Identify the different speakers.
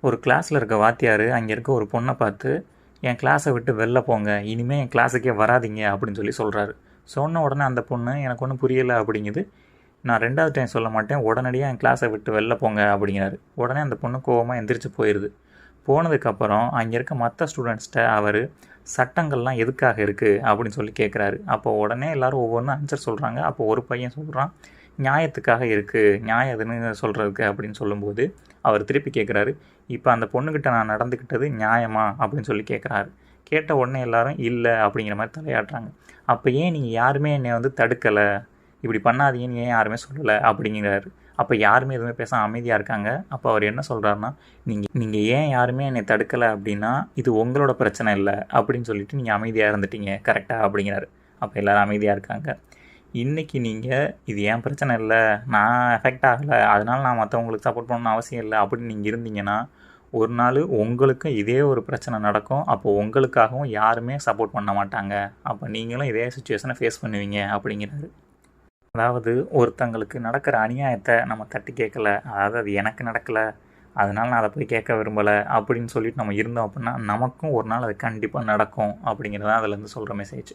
Speaker 1: ஒரு கிளாஸில் இருக்க வாத்தியார் அங்கே இருக்க ஒரு பொண்ணை பார்த்து, என் கிளாஸை விட்டு வெளில போங்க, இனிமேல் என் கிளாஸுக்கே வராதீங்க அப்படின்னு சொல்கிறாரு. சொன்ன உடனே அந்த பொண்ணு, எனக்கு ஒன்றும் புரியலை அப்படிங்குது. நான் 2வது டைம் சொல்ல மாட்டேன், உடனடியாக என் கிளாஸை விட்டு வெளில போங்க அப்படிங்கிறாரு. உடனே அந்த பொண்ணு கோவமாக எந்திரிச்சு போயிடுது. போனதுக்கப்புறம் அங்கே இருக்க மற்ற ஸ்டூடெண்ட்ஸ்கிட்ட அவர் சட்டங்கள்லாம் எதுக்காக இருக்குது அப்படின்னு சொல்லி கேட்குறாரு. அப்போ உடனே எல்லோரும் ஒவ்வொன்றும் ஆன்சர் சொல்கிறாங்க. அப்போ ஒரு பையன் சொல்கிறான், நியாயத்துக்காக இருக்குது, நியாயம் எதுன்னு சொல்கிறதுக்கு அப்படின்னு சொல்லும்போது அவர் திருப்பி கேட்குறாரு, இப்போ அந்த பொண்ணுக்கிட்ட நான் நடந்துக்கிட்டது நியாயமா அப்படின்னு சொல்லி கேட்குறாரு. கேட்ட உடனே எல்லாரும் இல்லை அப்படிங்கிற மாதிரி தலையாட்டுறாங்க. அப்போ ஏன் நீங்கள் யாருமே என்னை தடுக்கலை, இப்படி பண்ணாதீங்கன்னு ஏன் யாருமே சொல்லலை அப்படிங்கிறாரு. அப்போ யாருமே எதுவுமே பேச அமைதியாக இருக்காங்க. அப்போ அவர் என்ன சொல்கிறாருன்னா, நீங்கள் ஏன் யாருமே என்னை தடுக்கலை அப்படின்னா இது உங்களோட பிரச்சனை இல்லை அப்படின்னு சொல்லிட்டு நீங்கள் அமைதியாக இருந்துட்டீங்க கரெக்டாக அப்படிங்கிறாரு. அப்போ எல்லோரும் அமைதியாக இருக்காங்க. இன்றைக்கி நீங்கள் இது ஏன் பிரச்சனை இல்லை, நான் எஃபெக்ட் ஆகலை, அதனால் நான் மற்றவங்களுக்கு சப்போர்ட் பண்ணணும்னு அவசியம் இல்லை அப்படின்னு நீங்கள் இருந்தீங்கன்னா, ஒரு நாள் உங்களுக்கும் இதே ஒரு பிரச்சனை நடக்கும். அப்போது உங்களுக்காகவும் யாருமே சப்போர்ட் பண்ண மாட்டாங்க. அப்போ நீங்களும் இதே சுச்சுவேஷனை ஃபேஸ் பண்ணுவீங்க அப்படிங்கிறாரு. அதாவது ஒருத்தங்களுக்கு நடக்கிற அநியாயத்தை நம்ம தட்டி கேட்கல, அதாவது அது எனக்கு நடக்கலை, அதனால் நான் அதை போய் கேட்க விரும்பலை அப்படின்னு சொல்லிட்டு நம்ம இருந்தோம் அப்படின்னா நமக்கும் ஒரு நாள் அது கண்டிப்பாக நடக்கும் அப்படிங்கிறது தான் அதிலேருந்து சொல்கிற மெசேஜ்.